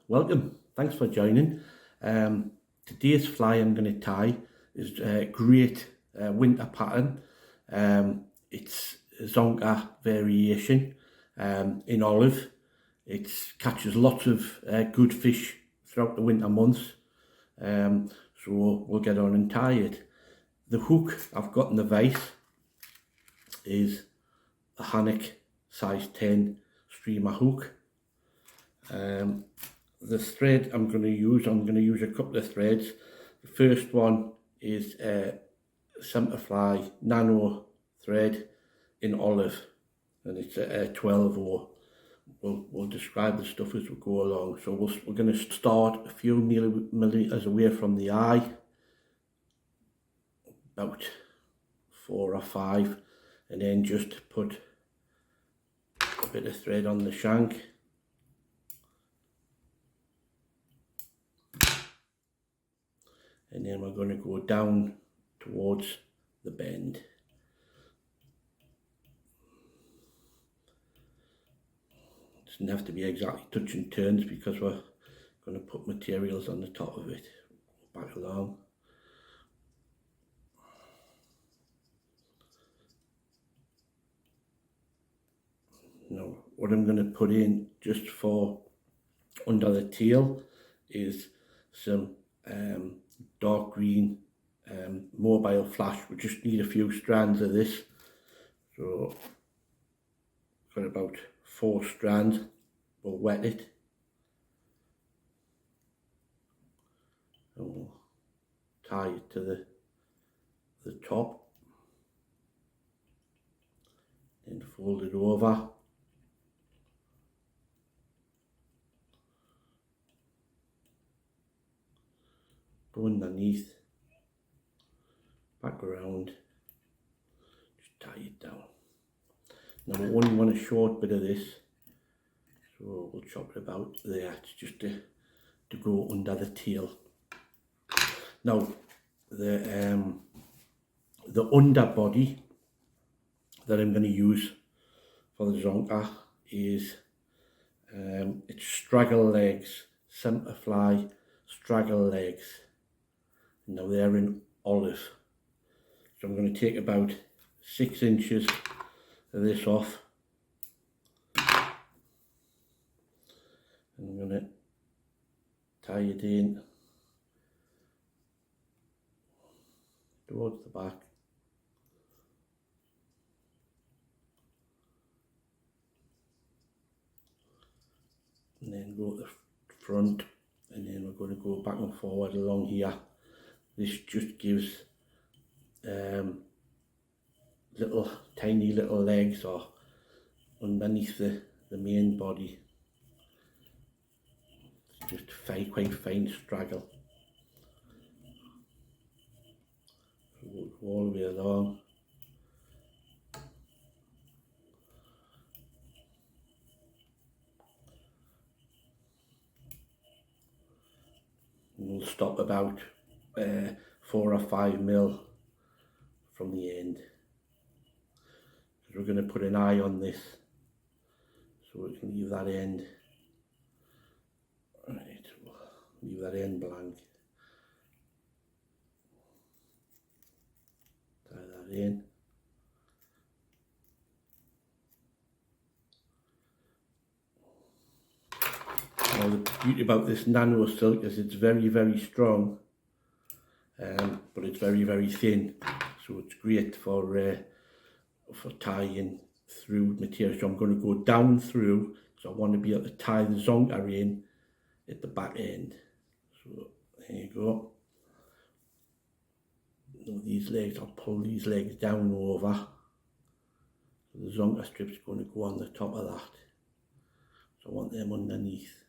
welcome. Thanks for joining. Today's fly I'm going to tie is a great winter pattern. It's a Zonker variation in olive. It catches lots of good fish throughout the winter months. So we'll get on and tie it. The hook I've got in the vise is a Alec size 10 streamer hook. The thread I'm going to use a couple of threads. The first one is a Simplify nano thread in olive, and it's a 12/0. We'll describe the stuff as we go along. So we're going to start a few millimeters away from the eye, about 4 or 5, and then just put a bit of thread on the shank. And then we're going to go down towards the bend. It doesn't have to be exactly touch and turns because we're going to put materials on the top of it. Back along. Now what I'm going to put in just for under the tail is some dark green mobile flash. We just need a few strands of this, so got about 4 strands. We'll wet it and we'll tie it to the top, then fold it over. Go underneath, back around, just tie it down. Now we only want a short bit of this, so we'll chop it about there. It's just to go under the tail. Now the underbody that I'm going to use for the Zonker is it's straggle legs, Simplify straggle legs. Now they're in olive, so I'm going to take about 6 inches of this off, and I'm going to tie it in towards the back, and then go to the front, and then we're going to go back and forward along here. This just gives tiny little legs or underneath the main body. It's just quite fine straggle. So we'll go all the way along. And we'll stop about 4 or 5 mil from the end, because we're going to put an eye on this, so we can leave that end. Right, we'll leave that end blank. Tie that in. Now the beauty about this nano silk is it's very strong, but it's very thin, so it's great for tying through material. So I'm going to go down through, so I want to be able to tie the Zonker in at the back end. So there you go. Now these legs, I'll pull these legs down over, so the Zonker strip's going to go on the top of that, so I want them underneath.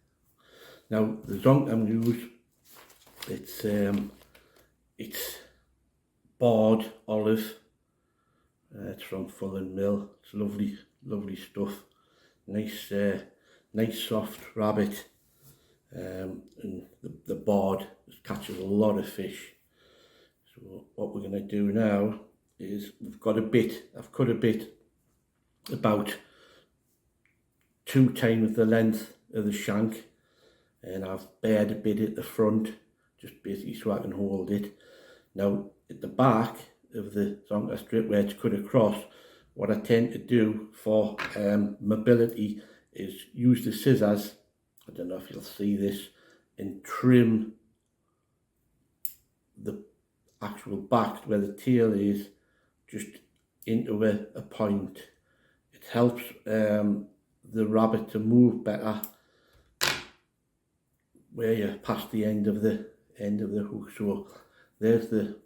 Now the Zonker I'm going to use, it's barred olive. It's from Fulham Mill. It's lovely stuff. Nice soft rabbit, and the barred catches a lot of fish. So what we're going to do now is I've cut a bit about 2 times the length of the shank, and I've bared a bit at the front, just basically so I can hold it. Now at the back of the Zonker strip where it's cut across, what I tend to do for mobility is use the scissors, I don't know if you'll see this, and trim the actual back where the tail is just into a point. It helps the rabbit to move better where you're past the end of the hook. So there's the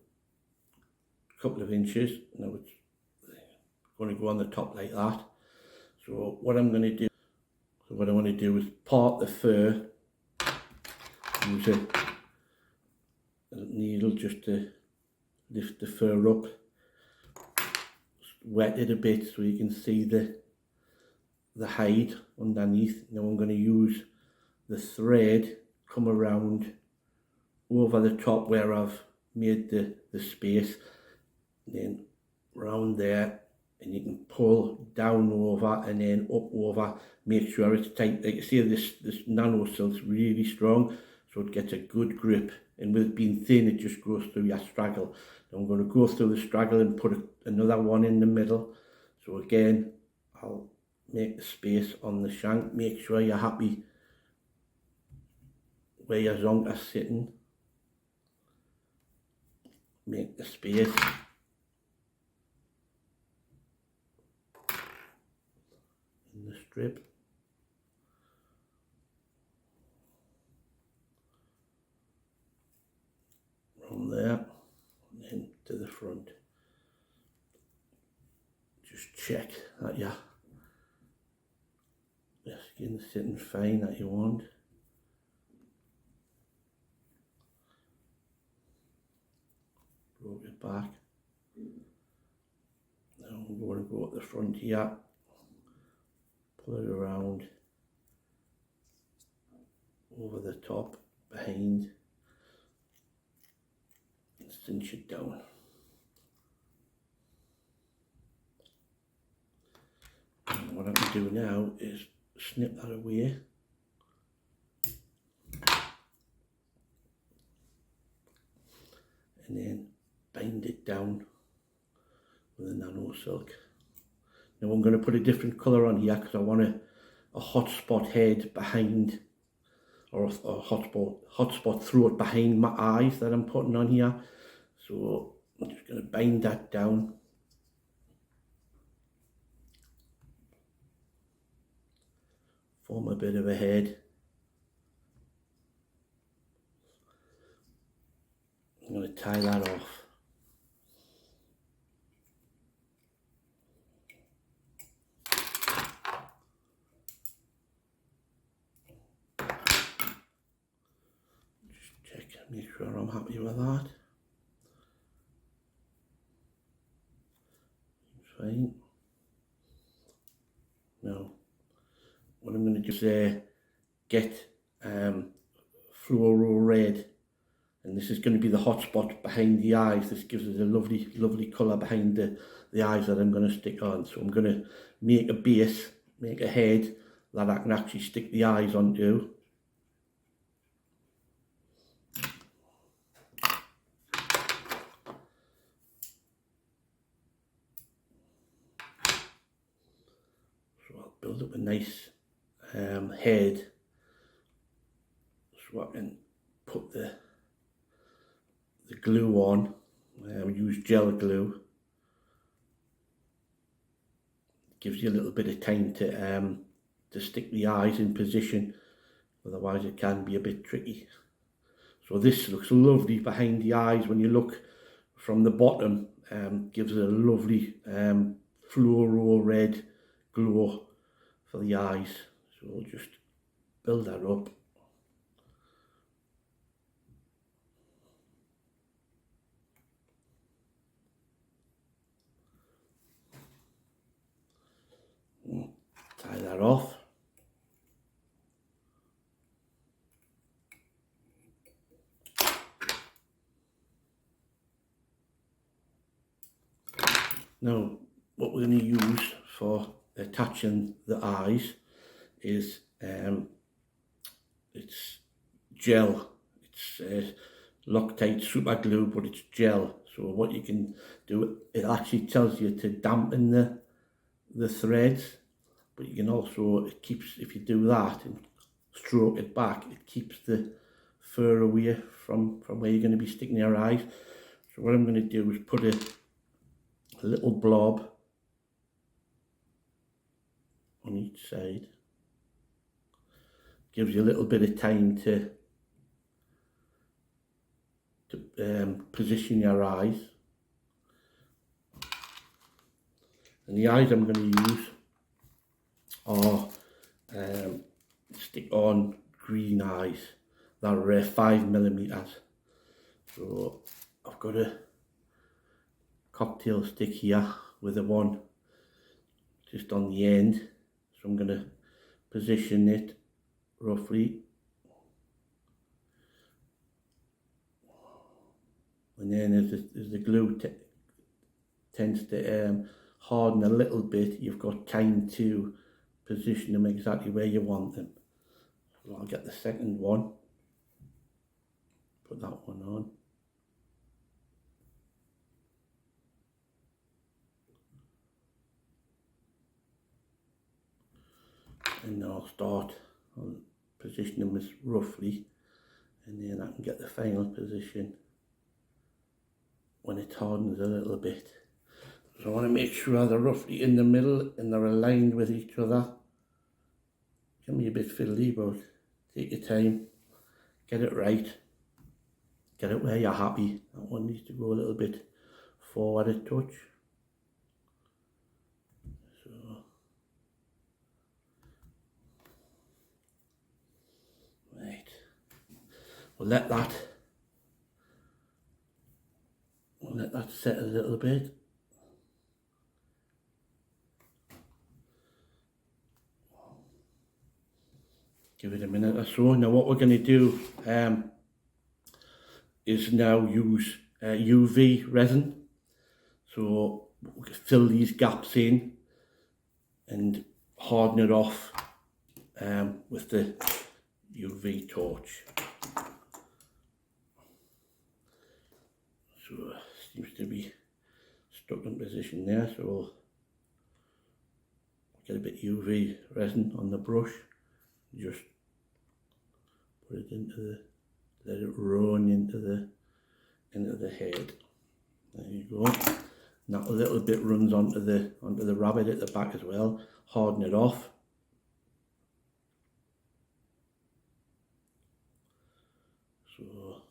couple of inches. Now it's going to go on the top like that. So what I'm going to do, what I want to do is part the fur, use a needle just to lift the fur up, wet it a bit so you can see the hide underneath. Now I'm going to use the thread, come around over the top where I've made the space, then round there, and you can pull down over and then up over, make sure it's tight. Like you see, this nano silk's really strong, so it gets a good grip, and with it being thin it just goes through your straggle. Now I'm going to go through the straggle and put another one in the middle. So again, I'll make the space on the shank, make sure you're happy where your zonker's sitting, make the space, in the strip, from there and then to the front. Just check that your skin's sitting fine that you want. Roll it back. Now I'm going to go up the front here, pull it around, over the top, behind, and cinch it down. And what I'm going to do now is snip that away. And then bind it down with a nano silk. Now I'm going to put a different colour on here because I want a hot spot head behind, or a hot spot throat behind my eyes that I'm putting on here. So I'm just going to bind that down. Form a bit of a head. I'm going to tie that off. Just check, make sure I'm happy with that. Fine. Now, what I'm going to do is get fluoro red, and this is going to be the hot spot behind the eyes. This gives us a lovely colour behind the eyes that I'm going to stick on. So I'm going to make a base, make a head that I can actually stick the eyes onto. So I'll build up a nice head so I can put the glue on. Use gel glue. Gives you a little bit of time to stick the eyes in position, otherwise it can be a bit tricky. So this looks lovely behind the eyes when you look from the bottom. Gives it a lovely fluoro red glow for the eyes. So we'll just build that up. Tie that off. Now, what we're going to use for attaching the eyes is it's gel. It's Loctite super glue, but it's gel. So what you can do, it actually tells you to dampen the threads, but you can also, it keeps, if you do that and stroke it back, it keeps the fur away from where you're going to be sticking your eyes. So what I'm going to do is put a little blob on each side. Gives you a little bit of time to position your eyes. And the eyes I'm going to use are stick-on green eyes. They're 5mm. So I've got a cocktail stick here with a one just on the end. So I'm going to position it roughly. And then as the glue tends to harden a little bit, you've got time to position them exactly where you want them. So I'll get the second one, put that one on. And then I'll position them as roughly, and then I can get the final position when it hardens a little bit. So I want to make sure they're roughly in the middle and they're aligned with each other. Can be a bit fiddly, but take your time, get it right, get it where you're happy. That one needs to go a little bit forward a touch. So right, we'll let that set a little bit. Give it a minute or so. Now what we're going to do is now use UV resin. So we can fill these gaps in and harden it off with the UV torch. So seems to be stuck in position there, so we'll get a bit UV resin on the brush, just put it into let it run into the head. There you go. Now a little bit runs onto the rabbit at the back as well. Harden it off. So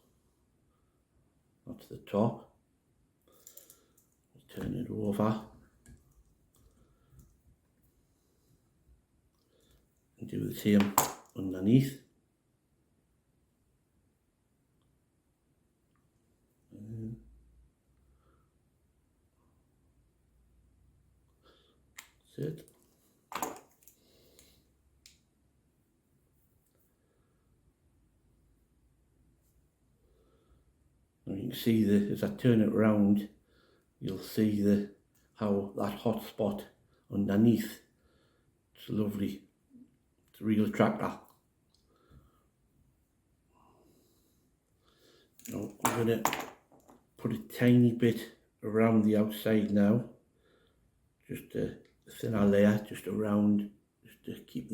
that's the top. Turn it over and do the same underneath. That's it. Now you can see as I turn it around, you'll see how that hot spot underneath. It's lovely. It's a real attractor. Now I'm going to put a tiny bit around the outside now, just a thinner layer, just around, just to keep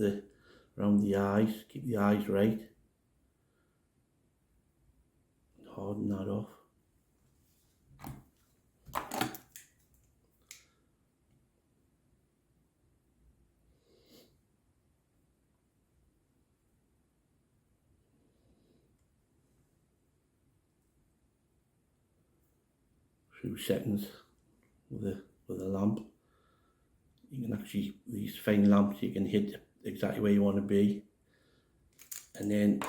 around the eyes, keep the eyes right. Harden that off. Few seconds with a lamp. You can actually, these fine lamps, you can hit exactly where you want to be. And then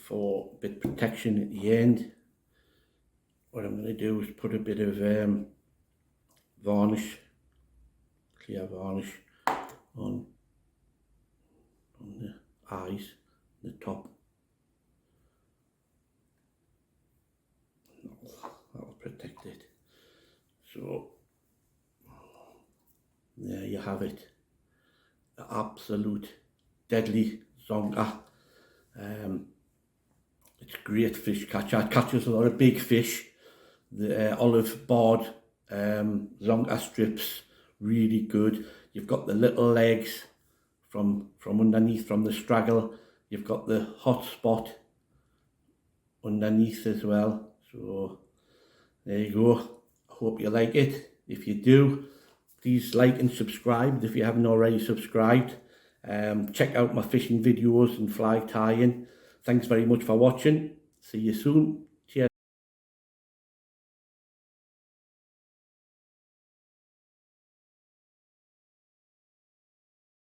for a bit of protection at the end, what I'm going to do is put a bit of varnish, clear varnish on the eyes, the top. That'll protect it. So there you have it, the absolute deadly Zonker It's great fish catcher. It catches a lot of big fish. The olive board zonker strips, really good. You've got the little legs from underneath, from the straggle. You've got the hot spot underneath as well. So there you go. I hope you like it. If you do, please like and subscribe if you haven't already subscribed. Check out my fishing videos and fly tying. Thanks very much for watching. See you soon.